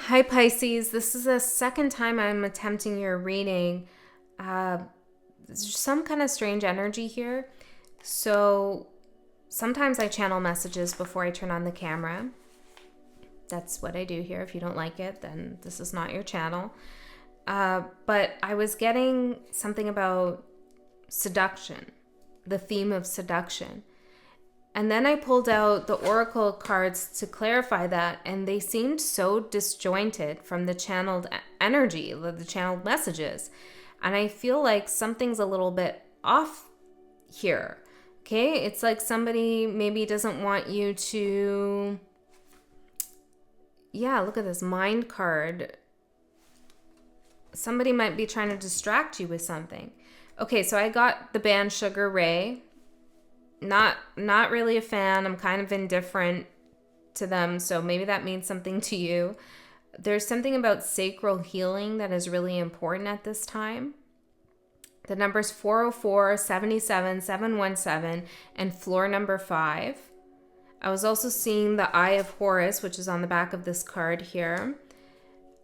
Hi Pisces, this is the second time I'm attempting your reading. There's some kind of strange energy here. So sometimes I channel messages before I turn on the camera. That's what I do here. If you don't like it, then this is not your channel. But I was getting something about seduction, the theme of seduction. And then I pulled out the oracle cards to clarify that, and they seemed so disjointed from the channeled energy, the channeled messages. And I feel like something's a little bit off here. Okay? It's like somebody maybe doesn't want you to. Yeah, look at this mind card. Somebody might be trying to distract you with something. Okay, so I got the band Sugar Ray. Not really a fan. I'm kind of indifferent to them, so maybe that means something to you. There's something about sacral healing that is really important at this time. The numbers 404, 77, 717, and floor number 5. I was also seeing the Eye of Horus, which is on the back of this card here.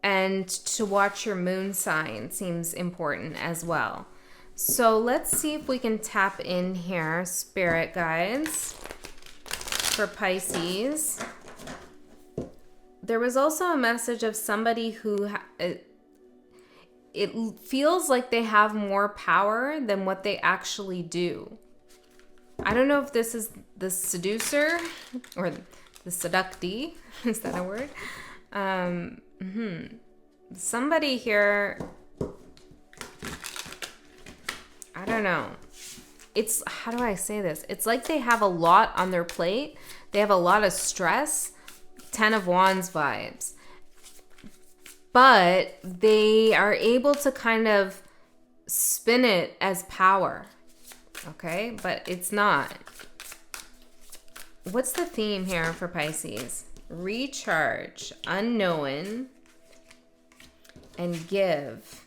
And to watch your moon sign seems important as well. So let's see if we can tap in here, spirit guides, for Pisces. There was also a message of somebody who it feels like they have more power than what they actually do. I don't know if this is the seducer or the seductee. Is that a word? Somebody here, I don't know. It's, how do I say this? It's like they have a lot on their plate. They have a lot of stress. 10 of Wands vibes. But they are able to kind of spin it as power. Okay? But it's not. What's the theme here for Pisces? Recharge, unknown, and give.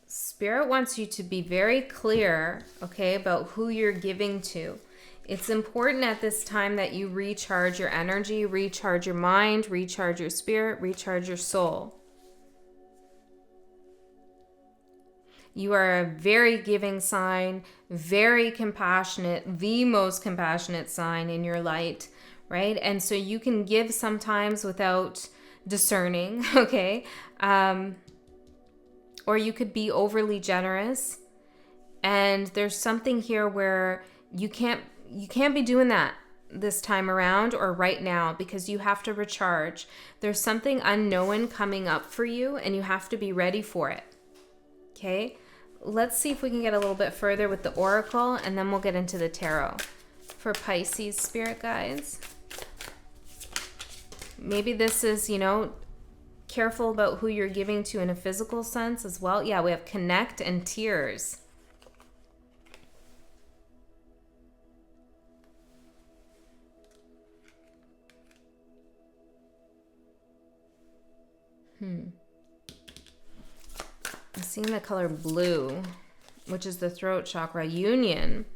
Spirit wants you to be very clear, okay, about who you're giving to. It's important at this time that you recharge your energy, recharge your mind, recharge your spirit, recharge your soul. You are a very giving sign, very compassionate, the most compassionate sign in your light, right? And so you can give sometimes without discerning, okay? Or you could be overly generous. And there's something here where you can't be doing that this time around or right now because you have to recharge. There's something unknown coming up for you and you have to be ready for it. Okay? Let's see if we can get a little bit further with the oracle and then we'll get into the tarot. For Pisces spirit guides. Maybe this is, careful about who you're giving to in a physical sense as well. Yeah, we have connect and tears. I'm seeing the color blue, which is the throat chakra, union.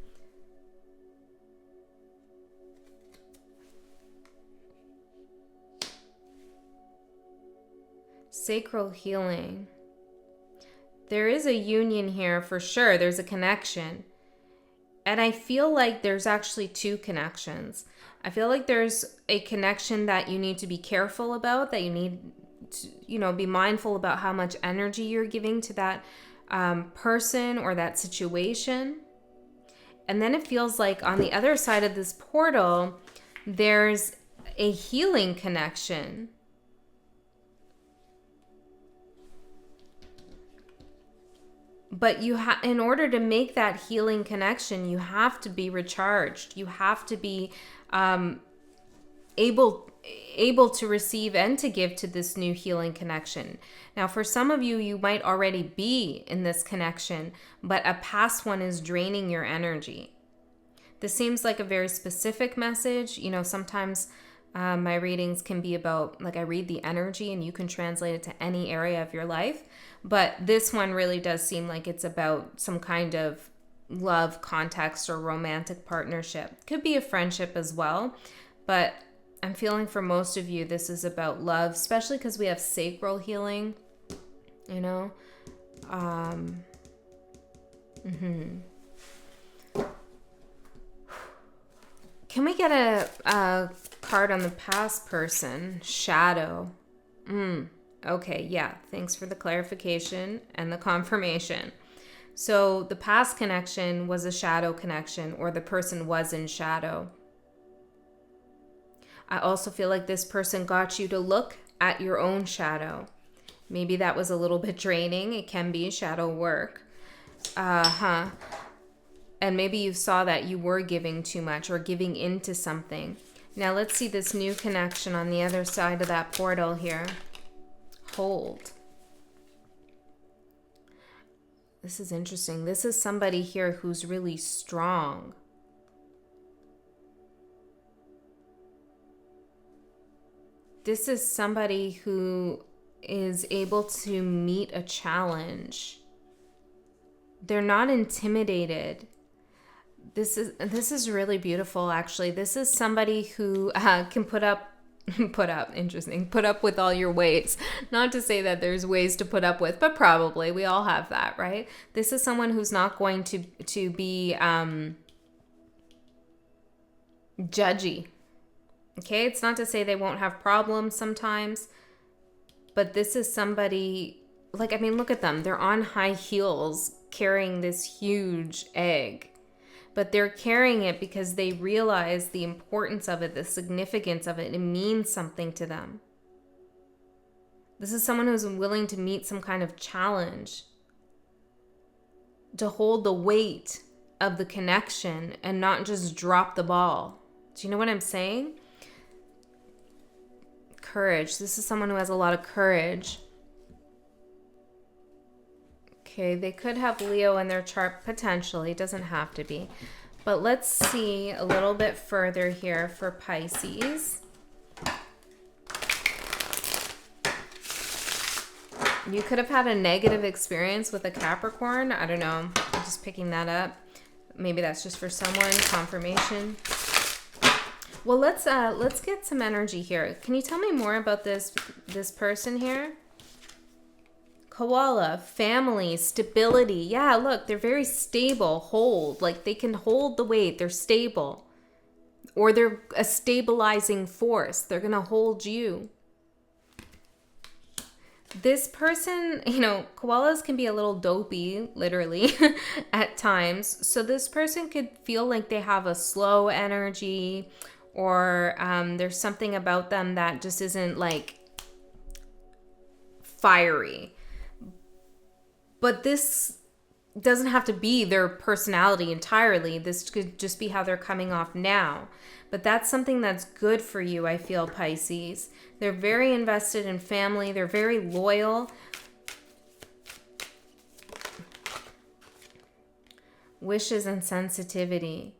Sacral healing. There is a union here for sure. There's a connection. And I feel like there's actually two connections. I feel like there's a connection that you need to be careful about, that you need to, be mindful about how much energy you're giving to that person or that situation. And then it feels like on the other side of this portal, there's a healing connection. But in order to make that healing connection, you have to be recharged. You have to be able to receive and to give to this new healing connection. Now, for some of you, you might already be in this connection, but a past one is draining your energy. This seems like a very specific message. Sometimes my readings can be about, like, I read the energy and you can translate it to any area of your life. But this one really does seem like it's about some kind of love context or romantic partnership. Could be a friendship as well. But I'm feeling for most of you, this is about love, especially because we have sacral healing, you know. Can we get a card on the past person? Shadow. Okay, yeah. Thanks for the clarification and the confirmation. So the past connection was a shadow connection, or the person was in shadow. I also feel like this person got you to look at your own shadow. Maybe that was a little bit draining. It can be shadow work. And maybe you saw that you were giving too much or giving into something. Now let's see this new connection on the other side of that portal here. Hold. This is interesting. This is somebody here who's really strong. This is somebody who is able to meet a challenge. They're not intimidated. This is really beautiful, actually. This is somebody who can put up with all your weights. Not to say that there's ways to put up with, but probably we all have that, right? This is someone who's not going to be judgy. Okay, it's not to say they won't have problems sometimes, but this is somebody, like, I mean, look at them. They're on high heels carrying this huge egg. But they're carrying it because they realize the importance of it, the significance of it. It means something to them. This is someone who's willing to meet some kind of challenge, to hold the weight of the connection and not just drop the ball. Do you know what I'm saying? Courage. This is someone who has a lot of courage. Okay, they could have Leo in their chart potentially. It doesn't have to be. But let's see a little bit further here for Pisces. You could have had a negative experience with a Capricorn. I don't know. I'm just picking that up. Maybe that's just for someone. Confirmation. Well, let's get some energy here. Can you tell me more about this person here? Koala, family, stability. Yeah, look, they're very stable. Hold, like they can hold the weight. They're stable. Or they're a stabilizing force. They're going to hold you. This person, you know, koalas can be a little dopey, literally, at times. So this person could feel like they have a slow energy, or there's something about them that just isn't like fiery. But this doesn't have to be their personality entirely. This could just be how they're coming off now. But that's something that's good for you, I feel, Pisces. They're very invested in family. They're very loyal. Wishes and sensitivity.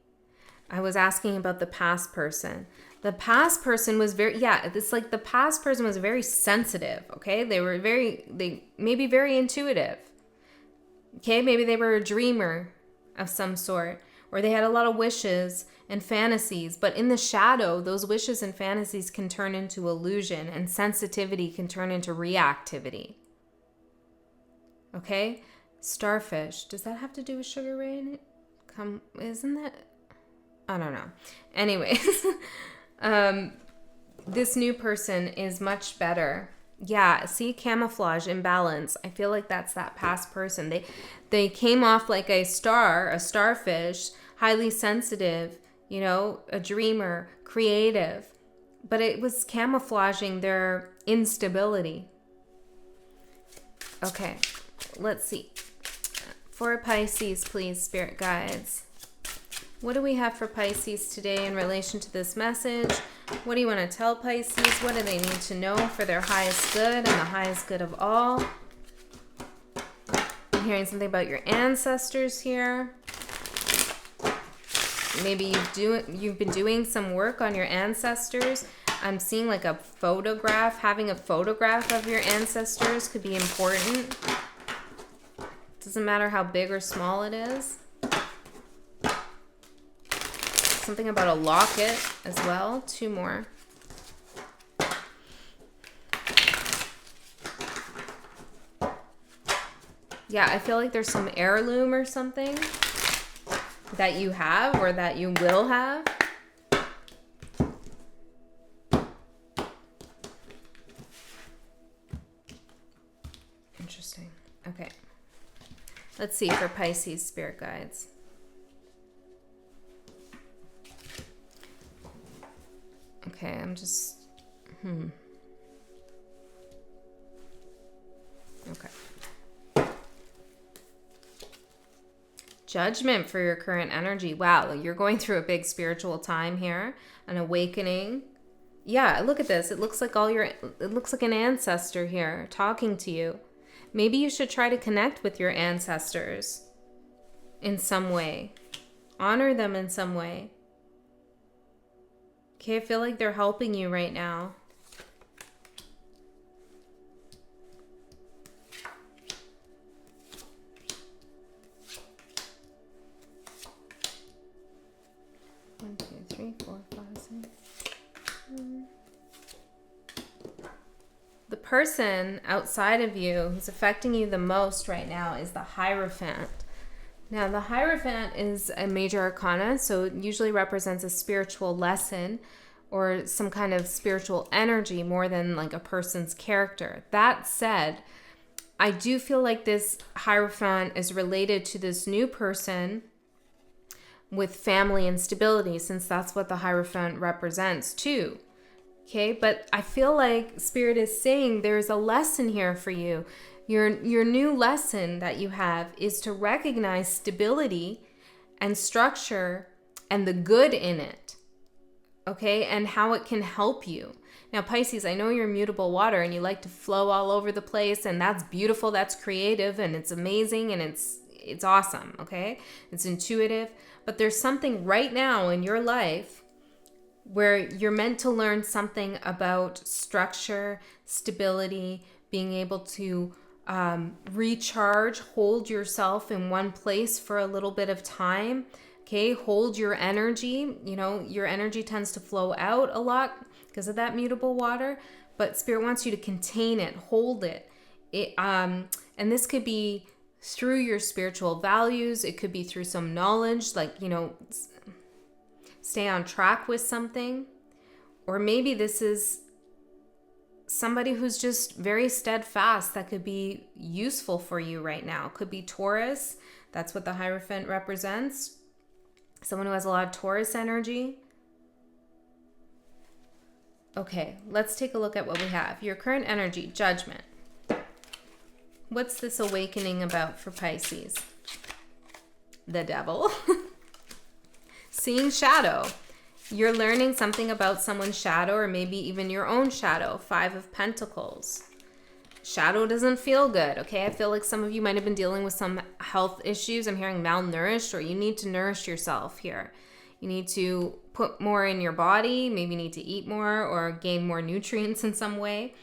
I was asking about the past person. The past person was the past person was very sensitive, okay? They may be very intuitive. Okay, maybe they were a dreamer of some sort, or they had a lot of wishes and fantasies, but in the shadow, those wishes and fantasies can turn into illusion, and sensitivity can turn into reactivity. Okay? Starfish. Does that have to do with sugar ray? Isn't that? I don't know. Anyways, this new person is much better. Yeah, see, camouflage, imbalance. I feel like that's that past person. They came off like a starfish, highly sensitive, you know, a dreamer, creative. But it was camouflaging their instability. Okay, let's see. For Pisces, please, spirit guides. What do we have for Pisces today in relation to this message? What do you want to tell Pisces? What do they need to know for their highest good and the highest good of all? I'm hearing something about your ancestors here. Maybe you've been doing some work on your ancestors. I'm seeing like a photograph. Having a photograph of your ancestors could be important. Doesn't matter how big or small it is. Something about a locket as well. 2 more. Yeah, I feel like there's some heirloom or something that you have or that you will have. Interesting. Okay. Let's see for Pisces spirit guides. Okay, I'm just... Okay. Judgment for your current energy. Wow, you're going through a big spiritual time here, an awakening. Yeah, look at this. It looks like it looks like an ancestor here talking to you. Maybe you should try to connect with your ancestors in some way. Honor them in some way. Okay, I feel like they're helping you right now. One, two, three, four, five, six. The person outside of you who's affecting you the most right now is the Hierophant. Now, the Hierophant is a major arcana, so it usually represents a spiritual lesson or some kind of spiritual energy more than like a person's character. That said, I do feel like this Hierophant is related to this new person with family and stability, since that's what the Hierophant represents too. Okay, but I feel like Spirit is saying there's a lesson here for you. Your new lesson that you have is to recognize stability and structure and the good in it, okay, and how it can help you. Now, Pisces, I know you're mutable water and you like to flow all over the place, and that's beautiful, that's creative, and it's amazing, and it's awesome, okay? It's intuitive, but there's something right now in your life where you're meant to learn something about structure, stability, being able to recharge, hold yourself in one place for a little bit of time. Okay, hold your energy. You know, your energy tends to flow out a lot because of that mutable water, but Spirit wants you to contain it, hold it. And this could be through your spiritual values. It could be through some knowledge, like, you know, stay on track with something. Or maybe this is somebody who's just very steadfast that could be useful for you right now. Could be Taurus. That's what the Hierophant represents. Someone who has a lot of Taurus energy. Okay, let's take a look at what we have. Your current energy, Judgment. What's this awakening about for Pisces? The Devil. Seeing shadow. You're learning something about someone's shadow, or maybe even your own shadow. 5 of Pentacles. Shadow doesn't feel good, okay? I feel like some of you might have been dealing with some health issues. I'm hearing malnourished, or you need to nourish yourself here. You need to put more in your body, maybe need to eat more or gain more nutrients in some way.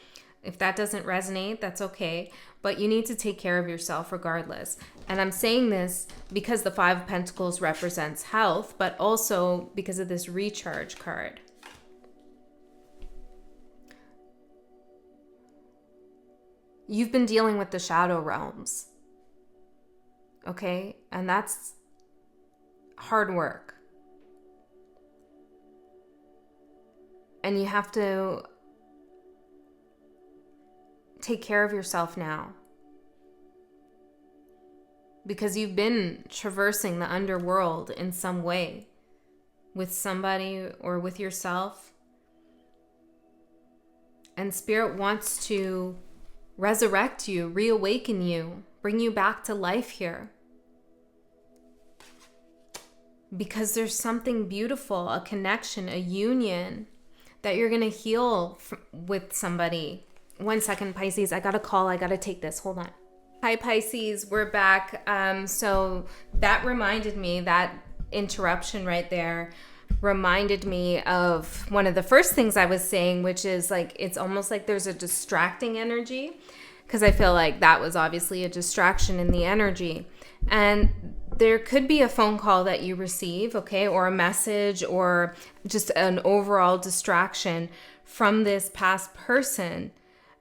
If that doesn't resonate, that's okay. But you need to take care of yourself regardless. And I'm saying this because the 5 of Pentacles represents health, but also because of this recharge card. You've been dealing with the shadow realms. Okay? And that's hard work. And you have to take care of yourself now, because you've been traversing the underworld in some way with somebody or with yourself, and Spirit wants to resurrect you, reawaken you, bring you back to life here, because there's something beautiful, a connection, a union that you're going to heal with somebody. 1 second, Pisces. I got a call. I got to take this. Hold on. Hi, Pisces. We're back. So that reminded me, that interruption right there reminded me of one of the first things I was saying, which is like, it's almost like there's a distracting energy, because I feel like that was obviously a distraction in the energy. And there could be a phone call that you receive, okay, or a message, or just an overall distraction from this past person.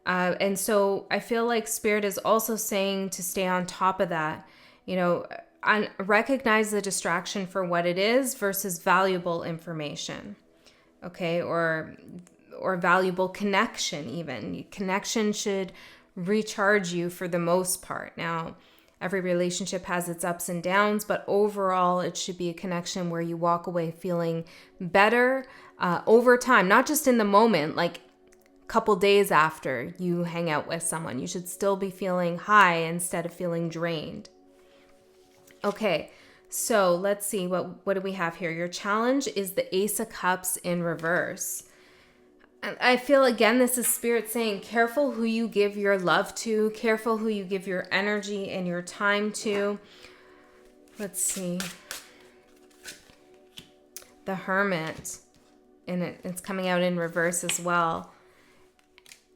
And so I feel like Spirit is also saying to stay on top of that, and recognize the distraction for what it is versus valuable information, okay? Or valuable connection even. Connection should recharge you for the most part. Now, every relationship has its ups and downs, but overall, it should be a connection where you walk away feeling better over time, not just in the moment, like couple days after you hang out with someone. You should still be feeling high instead of feeling drained. Okay, so let's see, what do we have here? Your challenge is the Ace of Cups in reverse. And I feel, again, this is Spirit saying, careful who you give your love to, careful who you give your energy and your time to. Let's see. The Hermit, and it's coming out in reverse as well.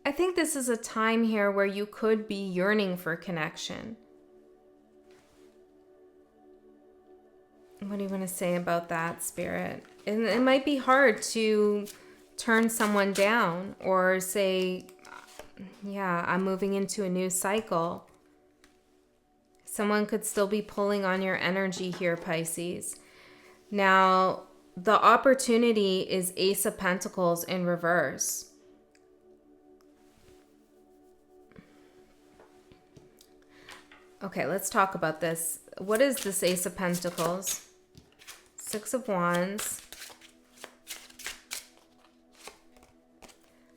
I think this is a time here where you could be yearning for connection. What do you want to say about that, Spirit? And it might be hard to turn someone down or say, yeah, I'm moving into a new cycle. Someone could still be pulling on your energy here, Pisces. Now, the opportunity is Ace of Pentacles in reverse. Okay, let's talk about this. What is this Ace of Pentacles? Six of Wands.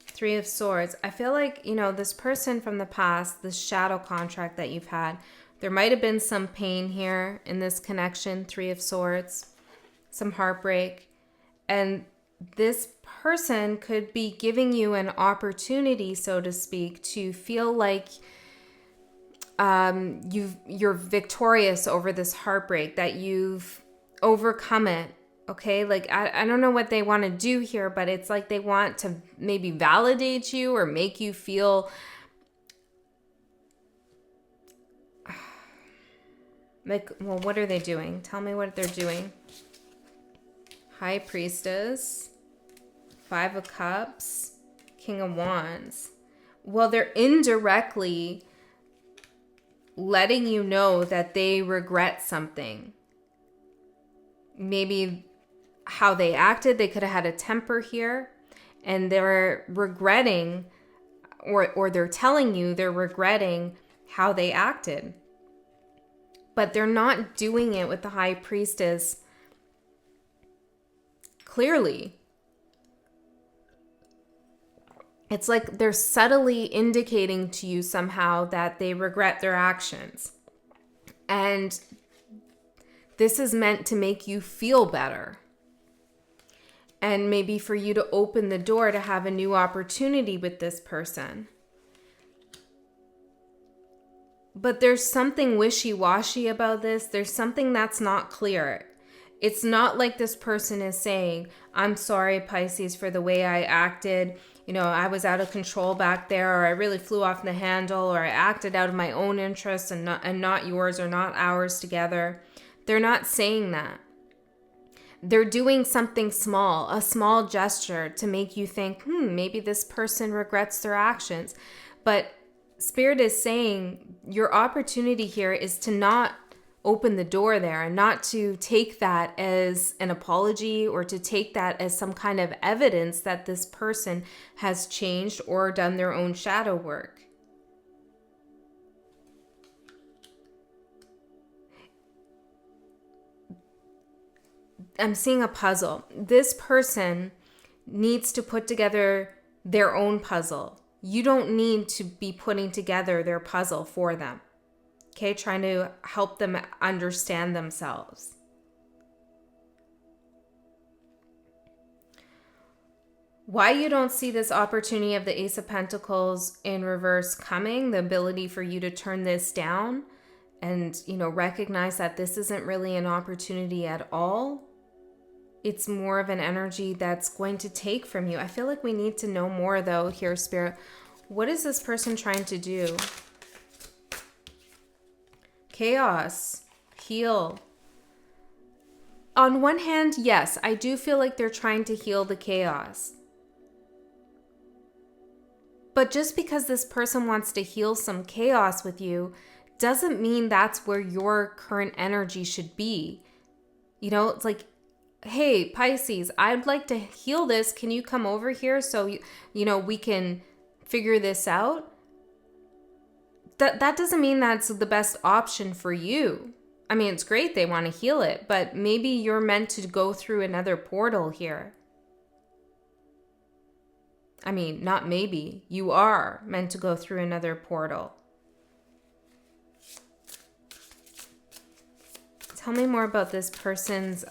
Three of Swords. I feel like, this person from the past, this shadow contract that you've had, there might have been some pain here in this connection. Three of Swords. Some heartbreak. And this person could be giving you an opportunity, so to speak, to feel like you're victorious over this heartbreak, that you've overcome it. Okay, like I don't know what they want to do here, but it's like they want to maybe validate you or make you feel like, well, what are they doing? Tell me what they're doing. High Priestess, Five of Cups, King of Wands. Well, they're indirectly letting you know that they regret something. Maybe how they acted. They could have had a temper here, and they're regretting, or they're telling you they're regretting how they acted. But they're not doing it with the High Priestess clearly. It's like they're subtly indicating to you somehow that they regret their actions. And this is meant to make you feel better. And maybe for you to open the door to have a new opportunity with this person. But there's something wishy-washy about this. There's something that's not clear. It's not like this person is saying, I'm sorry, Pisces, for the way I acted. I was out of control back there, or I really flew off the handle, or I acted out of my own interests and not yours, or not ours together. They're not saying that. They're doing something small, a small gesture to make you think, maybe this person regrets their actions. But Spirit is saying your opportunity here is to not open the door there, and not to take that as an apology, or to take that as some kind of evidence that this person has changed or done their own shadow work. I'm seeing a puzzle. This person needs to put together their own puzzle. You don't need to be putting together their puzzle for them. Okay, trying to help them understand themselves. Why you don't see this opportunity of the Ace of Pentacles in reverse coming, the ability for you to turn this down and, recognize that this isn't really an opportunity at all. It's more of an energy that's going to take from you. I feel like we need to know more, though, here, Spirit. What is this person trying to do? Chaos, heal. On one hand, yes, I do feel like they're trying to heal the chaos. But just because this person wants to heal some chaos with you doesn't mean that's where your current energy should be. You know, it's like, hey, Pisces, I'd like to heal this. Can you come over here so, we can figure this out? That doesn't mean that's the best option for you. I mean, it's great they want to heal it, but maybe you're meant to go through another portal here. I mean, not maybe. You are meant to go through another portal. Tell me more about this person's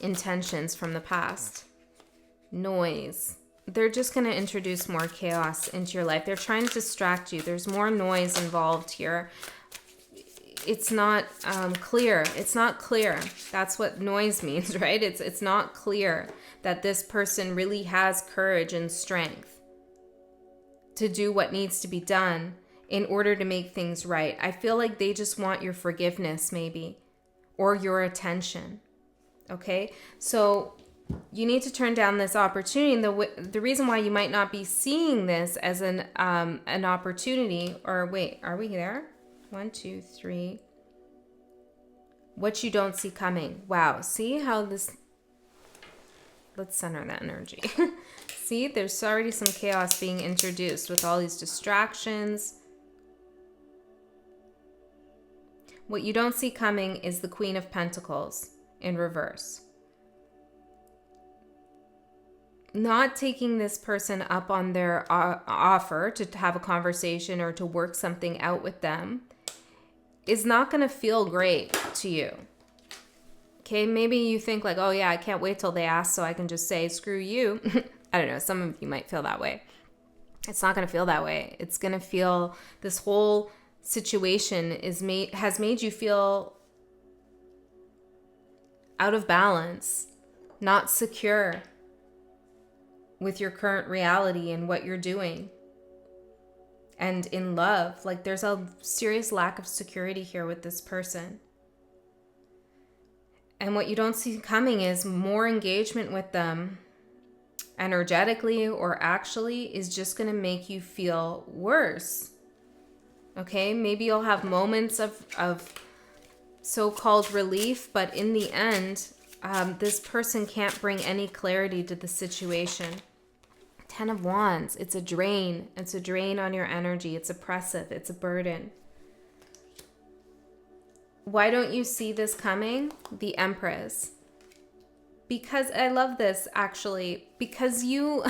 intentions from the past. Noise. They're just going to introduce more chaos into your life. They're trying to distract you. There's more noise involved here. It's not clear. It's not clear. That's what noise means, right? It's not clear that this person really has courage and strength to do what needs to be done in order to make things right. I feel like they just want your forgiveness, maybe, or your attention. Okay? So you need to turn down this opportunity. And the reason why you might not be seeing this as an opportunity, or wait, are we there? 1, 2, 3. What you don't see coming. Wow. See how this... Let's center that energy. See, there's already some chaos being introduced with all these distractions. What you don't see coming is the Queen of Pentacles in reverse. Not taking this person up on their offer to have a conversation or to work something out with them is not going to feel great to you. Okay, maybe you think like, oh yeah, I can't wait till they ask so I can just say, screw you. I don't know, some of you might feel that way. It's not going to feel that way. It's going to feel, this whole situation has made you feel out of balance, not secure with your current reality and what you're doing. And in love, like there's a serious lack of security here with this person. And what you don't see coming is more engagement with them energetically or actually is just going to make you feel worse. Okay, maybe you'll have moments of so-called relief, but in the end, this person can't bring any clarity to the situation. 10 of Wands, it's a drain. It's a drain on your energy. It's oppressive. It's a burden. Why don't you see this coming? The Empress. Because I love this, actually. Because you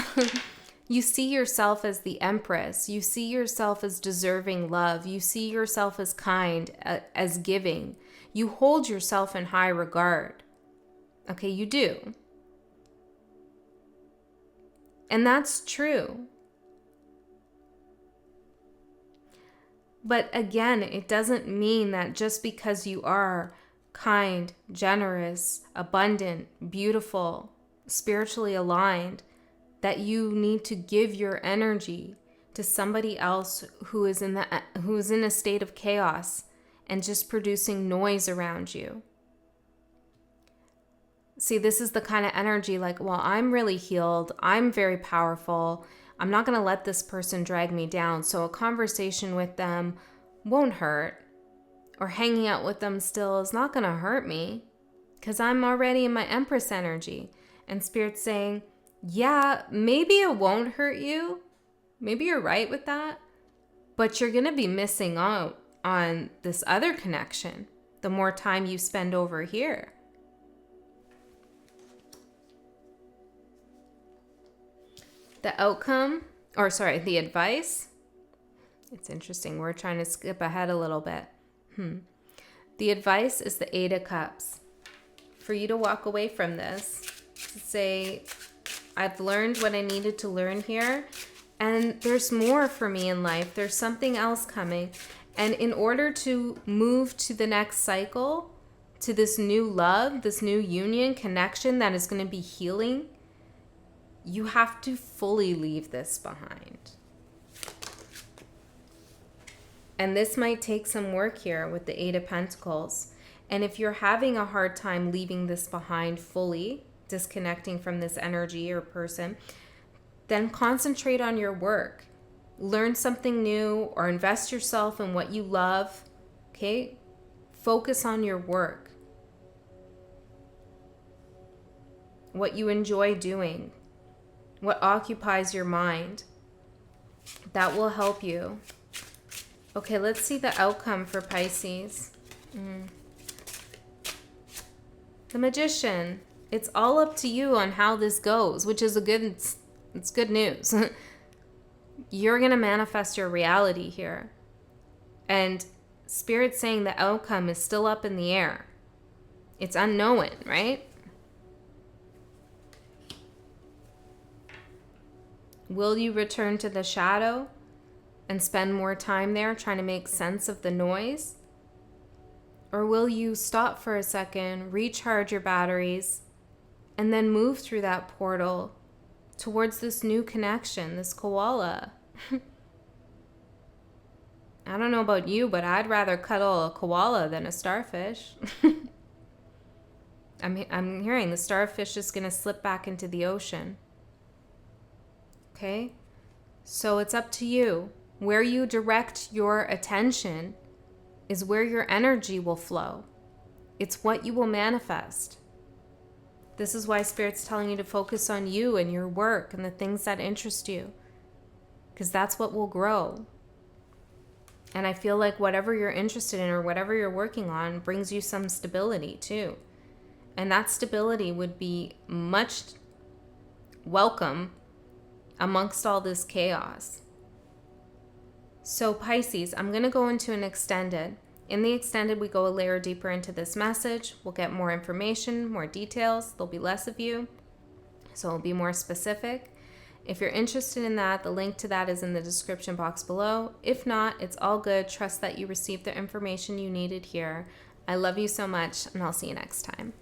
you see yourself as the Empress. You see yourself as deserving love. You see yourself as kind, as giving. You hold yourself in high regard. Okay, you do. And that's true. But again, it doesn't mean that just because you are kind, generous, abundant, beautiful, spiritually aligned, that you need to give your energy to somebody else who is in a state of chaos and just producing noise around you. See, this is the kind of energy like, well, I'm really healed. I'm very powerful. I'm not going to let this person drag me down. So a conversation with them won't hurt. Or hanging out with them still is not going to hurt me because I'm already in my Empress energy. And Spirit's saying, yeah, maybe it won't hurt you. Maybe you're right with that. But you're going to be missing out on this other connection the more time you spend over here. The outcome, the advice. It's interesting. We're trying to skip ahead a little bit. The advice is the 8 of Cups. For you to walk away from this, to say, I've learned what I needed to learn here, and there's more for me in life. There's something else coming. And in order to move to the next cycle, to this new love, this new union, connection that is going to be healing, you have to fully leave this behind. And this might take some work here with the 8 of Pentacles. And if you're having a hard time leaving this behind fully, disconnecting from this energy or person, then concentrate on your work. Learn something new or invest yourself in what you love. Okay? Focus on your work. What you enjoy doing. What occupies your mind. That will help you. Okay, let's see the outcome for Pisces. The Magician. It's all up to you on how this goes, which is it's good news. You're going to manifest your reality here. And Spirit's saying the outcome is still up in the air. It's unknown, right? Will you return to the shadow and spend more time there trying to make sense of the noise? Or will you stop for a second, recharge your batteries, and then move through that portal towards this new connection, this koala? I don't know about you, but I'd rather cuddle a koala than a starfish. I'm hearing the starfish is going to slip back into the ocean. Okay? So it's up to you. Where you direct your attention is where your energy will flow. It's what you will manifest. This is why Spirit's telling you to focus on you and your work and the things that interest you, because that's what will grow. And I feel like whatever you're interested in or whatever you're working on brings you some stability too. And that stability would be much welcome amongst all this chaos. So Pisces, I'm going to go into an extended. In the extended, we go a layer deeper into this message. We'll get more information, more details. There'll be less of you, so it'll be more specific. If you're interested in that, the link to that is in the description box below. If not, it's all good. Trust that you received the information you needed here. I love you so much, and I'll see you next time.